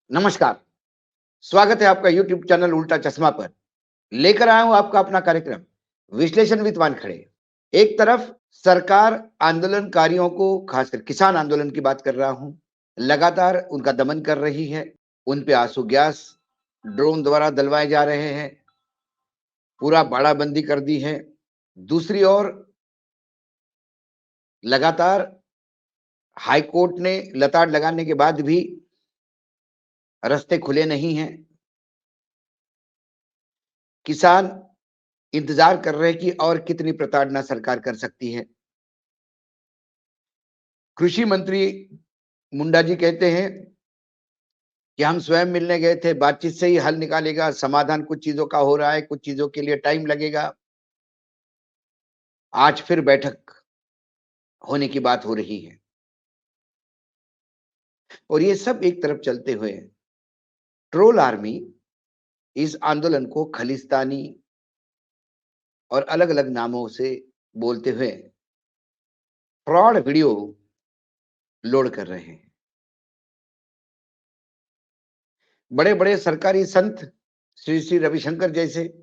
नमस्कार, स्वागत है आपका यूट्यूब चैनल उल्टा चश्मा पर। लेकर आया हूं आपका अपना कार्यक्रम विश्लेषण विद वानखड़े। एक तरफ सरकार आंदोलनकारियों को, खासकर किसान आंदोलन की बात कर रहा हूं, लगातार उनका दमन कर रही है। उन पे आंसू गैस ड्रोन द्वारा दलवाए जा रहे हैं, पूरा बाड़ाबंदी कर दी है। दूसरी ओर लगातार हाई कोर्ट ने लताड़ लगाने के बाद भी रास्ते खुले नहीं हैं। किसान इंतजार कर रहे हैं कि और कितनी प्रताड़ना सरकार कर सकती है। कृषि मंत्री मुंडा जी कहते हैं कि हम स्वयं मिलने गए थे, बातचीत से ही हल निकालेगा, समाधान कुछ चीजों का हो रहा है, कुछ चीजों के लिए टाइम लगेगा। आज फिर बैठक होने की बात हो रही है और ये सब एक तरफ चलते हुए ट्रोल आर्मी इस आंदोलन को खलिस्तानी और अलग अलग नामों से बोलते हुए फ्रॉड वीडियो लोड कर रहे हैं। बड़े बड़े सरकारी संत श्री श्री रविशंकर जैसे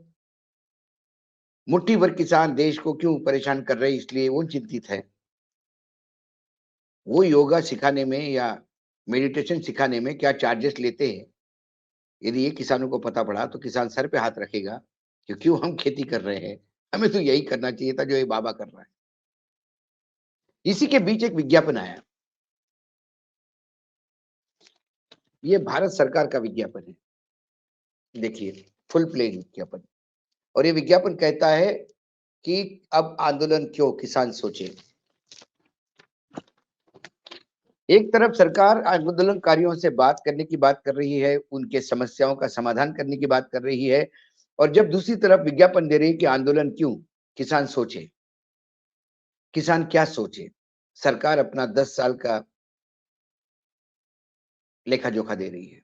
मुट्ठी भर किसान देश को क्यों परेशान कर रहे हैं, इसलिए वो चिंतित है। वो योगा सिखाने में या मेडिटेशन सिखाने में क्या चार्जेस लेते हैं, यदि ये किसानों को पता पड़ा तो किसान सर पे हाथ रखेगा कि क्यों हम खेती कर रहे हैं, हमें तो यही करना चाहिए था जो ये बाबा कर रहा है। इसी के बीच एक विज्ञापन आया। ये भारत सरकार का विज्ञापन है, देखिए, फुल प्लेज विज्ञापन। और ये विज्ञापन कहता है कि अब आंदोलन क्यों, किसान सोचे। एक तरफ सरकार आंदोलनकारियों से बात करने की बात कर रही है, उनके समस्याओं का समाधान करने की बात कर रही है, और जब दूसरी तरफ विज्ञापन दे रही है कि आंदोलन क्यों, किसान सोचे। किसान क्या सोचे? सरकार अपना 10 साल का लेखा जोखा दे रही है।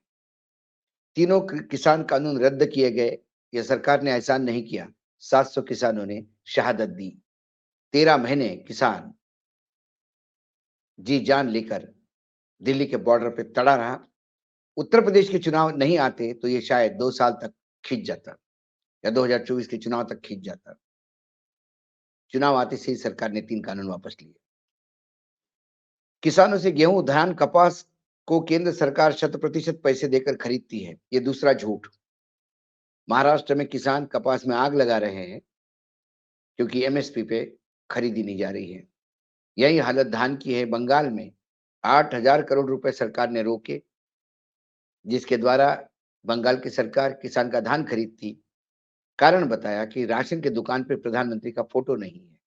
तीनों किसान कानून रद्द किए गए, ये सरकार ने एहसान नहीं किया। 700 किसानों ने शहादत दी। 13 महीने किसान जी जान लेकर दिल्ली के बॉर्डर पे तड़ा रहा। उत्तर प्रदेश के चुनाव नहीं आते तो ये शायद 2 साल तक खींच जाता या 2024 के चुनाव तक खींच जाता। चुनाव आते से ही सरकार ने 3 कानून वापस लिए। किसानों से गेहूं, धान, कपास को केंद्र सरकार 100% पैसे देकर खरीदती है, ये दूसरा झूठ। महाराष्ट्र में किसान कपास में आग लगा रहे हैं क्योंकि एमएसपी पे खरीदी नहीं जा रही है। यही हालत धान की है। बंगाल में 8,000 करोड़ रुपए सरकार ने रोके, जिसके द्वारा बंगाल की सरकार किसान का धान खरीदती। कारण बताया कि राशन की दुकान पे प्रधानमंत्री का फोटो नहीं है।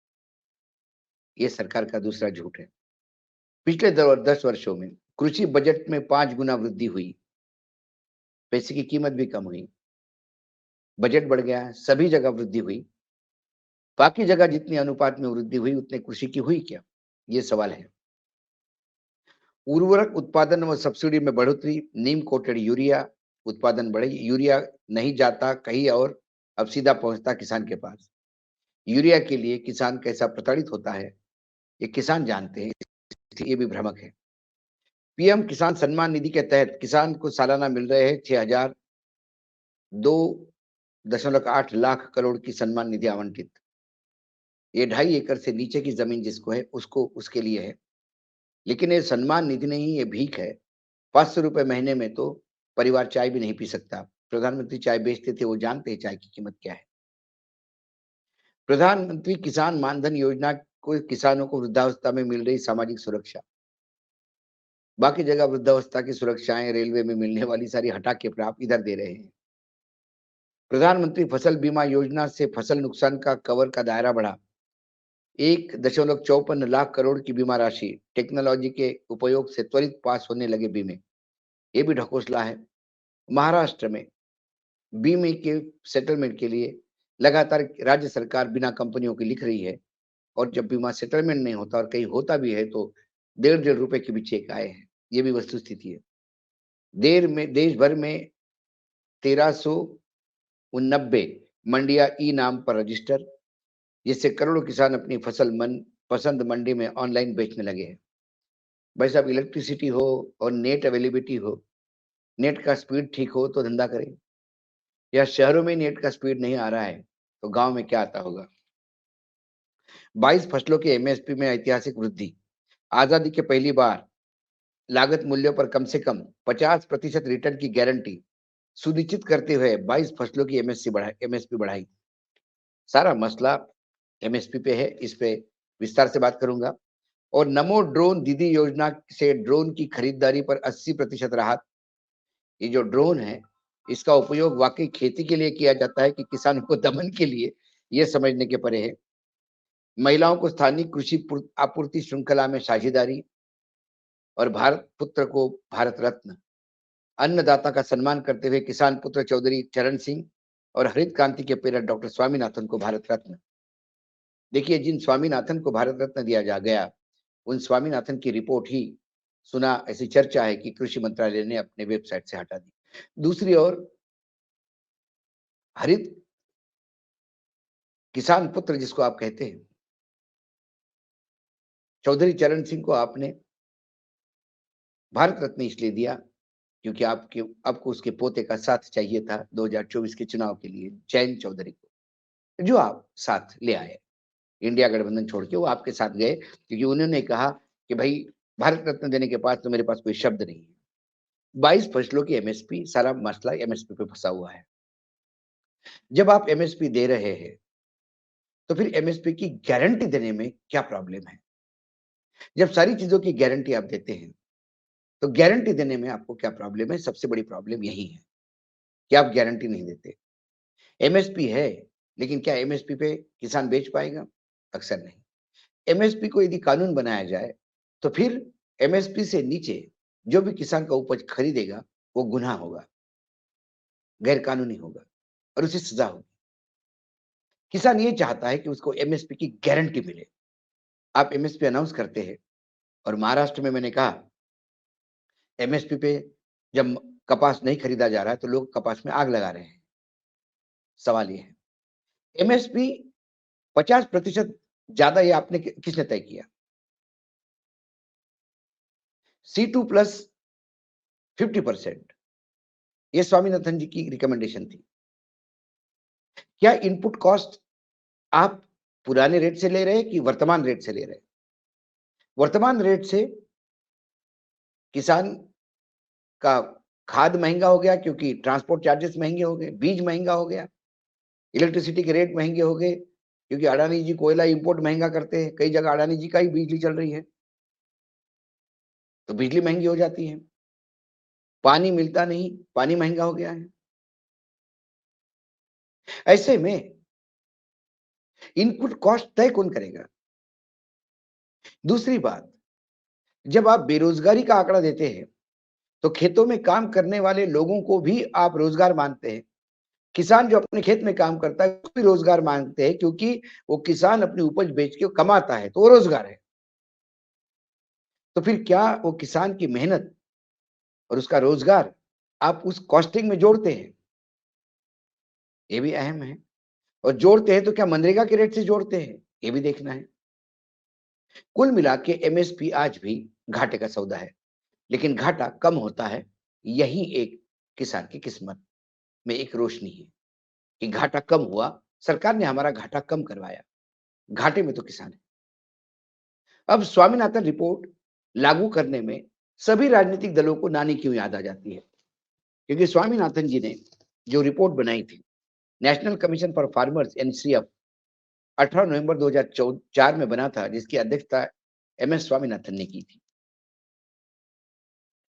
ये सरकार का दूसरा झूठ है। पिछले 10 वर्षों में कृषि बजट में 5 गुना वृद्धि हुई, पैसे की कीमत भी कम हुई, बजट बढ़ गया, सभी जगह वृद्धि हुई। बाकी जगह जितनी अनुपात में वृद्धि हुई उतने कृषि की हुई क्या, ये सवाल है। उर्वरक उत्पादन व सब्सिडी में बढ़ोतरी, नीम कोटेड यूरिया उत्पादन बढ़े। यूरिया नहीं जाता कहीं और, अब सीधा पहुंचता किसान के पास। यूरिया के लिए किसान कैसा प्रताड़ित होता है ये किसान जानते हैं, इसलिए ये भी भ्रामक है। पीएम किसान सम्मान निधि के तहत किसान को सालाना मिल रहे हैं 6,002.8 लाख करोड़ की सम्मान निधि आवंटित। ये 2.5 एकड़ से नीचे की जमीन जिसको है उसको, उसके लिए है। लेकिन ये सम्मान निधि नहीं, ये भीख है। 500 रुपए महीने में तो परिवार चाय भी नहीं पी सकता। प्रधानमंत्री चाय बेचते थे, वो जानते हैं चाय की कीमत क्या है। प्रधानमंत्री किसान मानधन योजना को किसानों को वृद्धावस्था में मिल रही सामाजिक सुरक्षा। बाकी जगह वृद्धावस्था की सुरक्षाएं रेलवे में मिलने वाली सारी हटा के आप इधर दे रहे हैं। प्रधानमंत्री फसल बीमा योजना से फसल नुकसान का कवर का दायरा बढ़ा। 1.54 लाख करोड़ की बीमा राशि, टेक्नोलॉजी के उपयोग से त्वरित पास होने लगे बीमे, ये भी ढकोसला है। महाराष्ट्र में बीमे के सेटलमेंट के लिए लगातार राज्य सरकार बिना कंपनियों की लिख रही है, और जब बीमा सेटलमेंट नहीं होता और कहीं होता भी है तो 1.5 रुपए के भी चेक आए हैं। ये भी वस्तु स्थिति है। देर में देश भर में 1389 मंडियां ई नाम पर रजिस्टर, जिससे करोड़ों किसान अपनी फसल मन पसंद मंडी में ऑनलाइन बेचने लगे हैं। भाई साहब, इलेक्ट्रिसिटी हो और नेट अवेलेबिलिटी हो, नेट का स्पीड ठीक हो तो धंधा करें, या शहरों में नेट का स्पीड नहीं आ रहा है तो गांव में क्या आता होगा। 22 फसलों के एमएसपी में ऐतिहासिक वृद्धि। आजादी के पहली बार लागत मूल्यों पर कम से कम 50% रिटर्न की गारंटी सुनिश्चित करते हुए 22 फसलों की एमएसपी बढ़ाई। सारा मसला एमएसपी पे है, इस पे विस्तार से बात करूंगा। और नमो ड्रोन दीदी योजना से ड्रोन की खरीदारी पर 80% राहत। ये जो ड्रोन है, इसका उपयोग वाकई खेती के लिए किया जाता है कि किसानों को दमन के लिए, ये समझने के परे है। महिलाओं को स्थानीय कृषि आपूर्ति श्रृंखला में साझेदारी, और भारत पुत्र को भारत रत्न। अन्नदाता का सम्मान करते हुए किसान पुत्र चौधरी चरण सिंह और हरित क्रांति के प्रेरक डॉक्टर स्वामीनाथन को भारत रत्न। देखिए, जिन स्वामीनाथन को भारत रत्न दिया जा गया, उन स्वामीनाथन की रिपोर्ट ही सुना ऐसी चर्चा है कि कृषि मंत्रालय ने अपने वेबसाइट से हटा दी। दूसरी ओर हरित किसान पुत्र जिसको आप कहते हैं, चौधरी चरण सिंह को आपने भारत रत्न इसलिए दिया क्योंकि आपको उसके पोते का साथ चाहिए था 2024 के चुनाव के लिए, जयंत चौधरी को, जो आप साथ ले आए। इंडिया गठबंधन छोड़ के वो आपके साथ गए क्योंकि उन्होंने कहा कि भाई भारत रत्न देने के बाद तो मेरे पास कोई शब्द नहीं है। 22 फसलों की एमएसपी, सारा मसला एमएसपी पे फंसा हुआ है। जब आप एमएसपी दे रहे हैं तो फिर एमएसपी की गारंटी देने में क्या प्रॉब्लम है। जब सारी चीजों की गारंटी आप देते हैं तो गारंटी देने में आपको क्या प्रॉब्लम है। सबसे बड़ी प्रॉब्लम यही है कि आप गारंटी नहीं देते। एमएसपी है, लेकिन क्या एमएसपी पे किसान बेच पाएगा? अक्सर नहीं। एमएसपी को यदि कानून बनाया जाए तो फिर एमएसपी से नीचे जो भी किसान का उपज खरीदेगा वो गुनाह होगा, गैर कानूनी होगा, और उसे सजा होगी। किसान ये चाहता है कि उसको एमएसपी की गारंटी मिले। आप एमएसपी अनाउंस करते हैं, और महाराष्ट्र में मैंने कहा एमएसपी पे जब कपास नहीं खरीदा जा रहा है तो लोग कपास में आग लगा रहे हैं। सवाल ये है, एमएसपी 50% ज्यादा ये आपने किसने तय किया? C2 प्लस 50%, ये स्वामीनाथन जी की रिकमेंडेशन थी। क्या इनपुट कॉस्ट आप पुराने रेट से ले रहे हैं कि वर्तमान रेट से ले रहे हैं? वर्तमान रेट से किसान का खाद महंगा हो गया क्योंकि ट्रांसपोर्ट चार्जेस महंगे हो गए, बीज महंगा हो गया, इलेक्ट्रिसिटी के रेट महंगे हो गए क्योंकि अडानी जी कोयला इंपोर्ट महंगा करते हैं। कई जगह अडानी जी का ही बिजली चल रही है तो बिजली महंगी हो जाती है। पानी मिलता नहीं, पानी महंगा हो गया है। ऐसे में इनपुट कॉस्ट तय कौन करेगा? दूसरी बात, जब आप बेरोजगारी का आंकड़ा देते हैं तो खेतों में काम करने वाले लोगों को भी आप रोजगार मानते हैं। किसान जो अपने खेत में काम करता है उसको भी रोजगार मानते हैं क्योंकि वो किसान अपनी उपज बेच के कमाता है तो वो रोजगार है। तो फिर क्या वो किसान की मेहनत और उसका रोजगार आप उस कॉस्टिंग में जोड़ते हैं? ये भी अहम है। और जोड़ते हैं तो क्या मनरेगा के रेट से जोड़ते हैं? ये भी देखना है। कुल मिला के एमएसपी आज भी घाटे का सौदा है, लेकिन घाटा कम होता है। यही एक किसान की किस्मत में एक रोशनी है कि घाटा कम हुआ, सरकार ने हमारा घाटा कम करवाया। घाटे में तो किसान है। अब स्वामीनाथन रिपोर्ट लागू करने में सभी राजनीतिक दलों को नानी क्यों याद आ जाती है, क्योंकि स्वामीनाथन जी ने जो रिपोर्ट बनाई थी, national commission for farmers NCF, 18 नवंबर 2004 में बना था, जिसकी अध्यक्षता एमएस स्वामीनाथन ने की थी।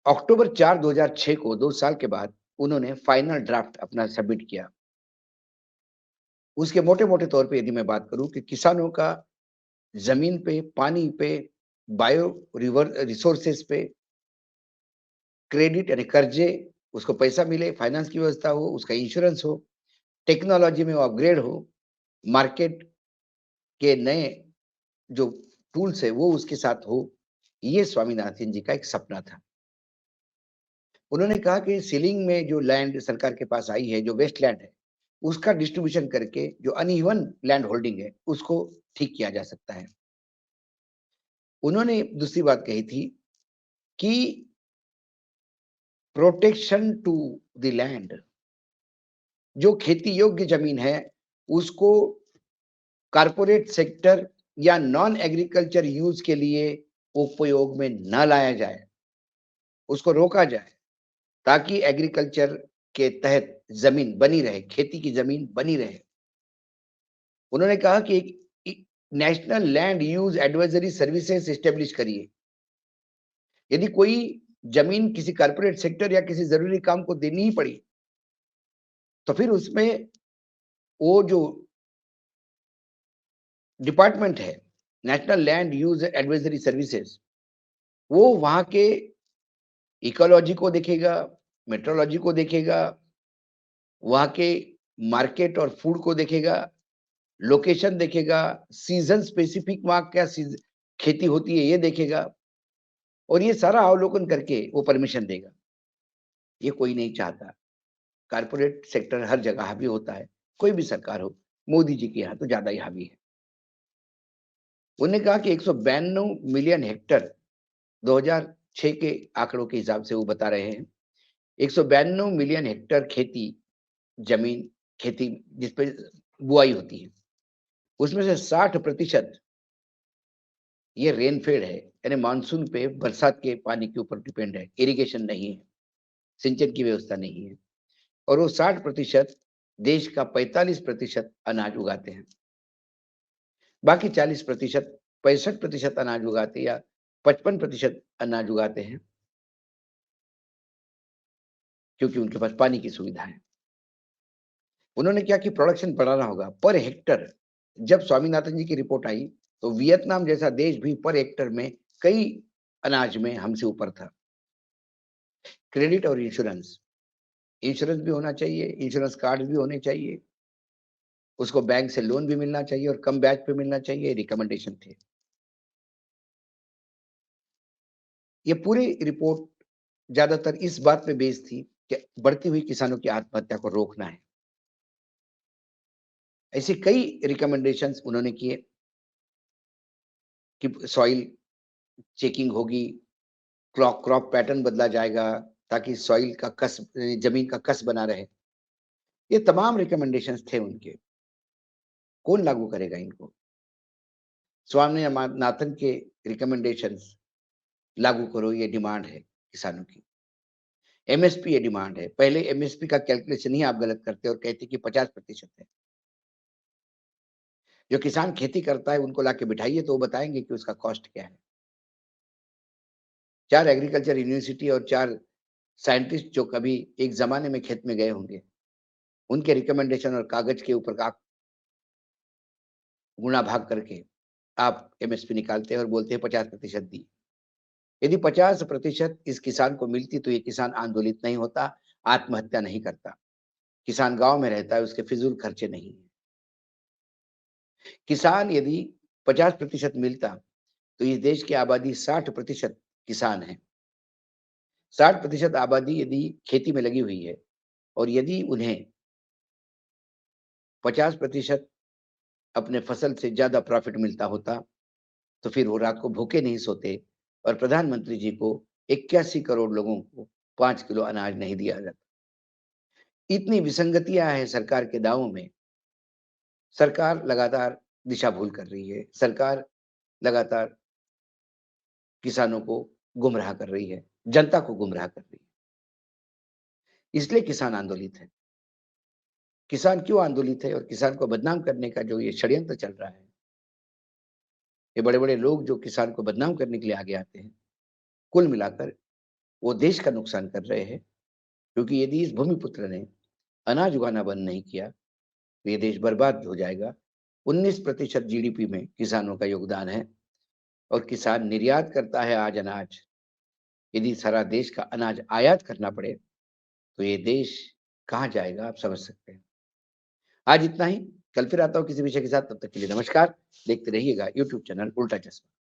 अक्टूबर 4 2006 को 2 साल के बाद उन्होंने फाइनल ड्राफ्ट अपना सबमिट किया। उसके मोटे-मोटे तौर पे यदि मैं बात करूं कि किसानों का जमीन पे, पानी पे, बायो रिसोर्सेस पे क्रेडिट यानी कर्जे, उसको पैसा मिले, फाइनेंस की व्यवस्था हो, उसका इंश्योरेंस हो, टेक्नोलॉजी में वो अपग्रेड हो, मार्केट के नए जो टूल्स है वो उसके साथ हो। ये स्वामीनाथन जी का एक सपना था। उन्होंने कहा कि सीलिंग में जो लैंड सरकार के पास आई है, जो वेस्ट लैंड है, उसका डिस्ट्रीब्यूशन करके जो अनइवन लैंड होल्डिंग है, उसको ठीक किया जा सकता है। उन्होंने दूसरी बात कही थी कि प्रोटेक्शन टू द लैंड, जो खेती योग्य जमीन है उसको कारपोरेट सेक्टर या नॉन एग्रीकल्चर यूज के लिए उपयोग में न लाया जाए, उसको रोका जाए, ताकि एग्रीकल्चर के तहत जमीन बनी रहे, खेती की जमीन बनी रहे। उन्होंने कहा कि एक national land use advisory services establish करिए। यदि कोई जमीन किसी कारपोरेट सेक्टर या किसी जरूरी काम को देनी ही पड़ी, तो फिर उसमें वो जो डिपार्टमेंट है, national land use advisory services, वो वहां के इकोलॉजी को देखेगा, मेट्रोलॉजी को देखेगा, वहां के मार्केट और फूड को देखेगा, लोकेशन देखेगा, सीजन स्पेसिफिक वहां क्या खेती होती है ये देखेगा, और ये सारा अवलोकन करके वो परमिशन देगा। ये कोई नहीं चाहता। कारपोरेट सेक्टर हर जगह हावी होता है, कोई भी सरकार हो, मोदी जी के यहाँ तो ज्यादा ही हावी है। उन्होंने कहा कि 192 मिलियन हेक्टर 2006 के आंकड़ों के हिसाब से वो बता रहे हैं, 192 मिलियन हेक्टर खेती जमीन, खेती जिसपे बुआई होती है, उसमें से 60% ये रेनफेड है, यानी मानसून पे बरसात के पानी के ऊपर डिपेंड है, इरिगेशन नहीं है, सिंचन की व्यवस्था नहीं है। और वो 60% देश का 45% अनाज उगाते हैं। बाकी 40%, 65% अनाज उगाते या 55% अनाज उगाते हैं, क्योंकि उनके पास पानी की सुविधा है। उन्होंने क्या कि प्रोडक्शन बढ़ाना होगा पर हेक्टर। जब स्वामीनाथन जी की रिपोर्ट आई, तो वियतनाम जैसा देश भी पर हेक्टर में कई अनाज में हमसे ऊपर था। क्रेडिट और इंश्योरेंस, इंश्योरेंस भी होना चाहिए, इंश्योरेंस कार्ड भी होने चाहिए, उसको बैंक से लोन भी मिलना चाहिए और कम ब्याज पे मिलना चाहिए, रिकमेंडेशन थे। ये पूरी रिपोर्ट ज्यादातर इस बात पे बेस्ड थी कि बढ़ती हुई किसानों की आत्महत्या को रोकना है। ऐसे कई रिकमेंडेशंस उन्होंने किए कि सॉइल चेकिंग होगी, क्रॉप पैटर्न बदला जाएगा, ताकि सॉइल का कस, जमीन का कस बना रहे। ये तमाम रिकमेंडेशंस थे उनके। कौन लागू करेगा इनको? स्वामीनाथन के रिकमेंडेशंस लागू करो, ये डिमांड है किसानों की। एमएसपी ये डिमांड है। पहले एमएसपी का कैलकुलेशन ही आप गलत करते और कहते कि 50% है। जो किसान खेती करता है उनको लाके बिठाइए तो वो बताएंगे कि उसका कॉस्ट क्या है। 4 एग्रीकल्चर यूनिवर्सिटी और 4 साइंटिस्ट जो कभी एक जमाने में खेत में गए होंगे, उनके रिकमेंडेशन और कागज के ऊपर का गुणा भाग करके आप एमएसपी निकालते हैं और बोलते हैं 50% दी। यदि 50% इस किसान को मिलती तो ये किसान आंदोलित नहीं होता, आत्महत्या नहीं करता। किसान गांव में रहता है, उसके फिजूल खर्चे नहीं है। किसान यदि 50% मिलता तो इस देश की आबादी 60% किसान है। 60% आबादी यदि खेती में लगी हुई है और यदि उन्हें 50% अपने फसल से ज्यादा प्रॉफिट मिलता होता, तो फिर वो रात को भूखे नहीं सोते और प्रधानमंत्री जी को 81 करोड़ लोगों को 5 किलो अनाज नहीं दिया जाता। इतनी विसंगतियां हैं सरकार के दावों में। सरकार लगातार दिशा भूल कर रही है। सरकार लगातार किसानों को गुमराह कर रही है, जनता को गुमराह कर रही है। इसलिए किसान आंदोलित है। किसान क्यों आंदोलित है और किसान को बदनाम करने का जो ये षड्यंत्र चल रहा है, ये बड़े-बड़े लोग जो किसान को बदनाम करने के लिए आगे आते हैं, कुल मिलाकर वो देश का नुकसान कर रहे हैं। क्योंकि यदि इस भूमिपुत्र ने अनाज उगाना बंद नहीं किया, तो ये देश बर्बाद हो जाएगा। 19% जीडीपी में किसानों का योगदान है और किसान निर्यात करता है आज अनाज। यदि सारा देश का अनाज आयात करना पड़े, तो ये देश कहाँ जाएगा, आप समझ सकते हैं। आज इतना ही, कल फिर आता हूँ किसी विषय के साथ, तब तक के लिए नमस्कार। देखते रहिएगा यूट्यूब चैनल उल्टा चश्मा।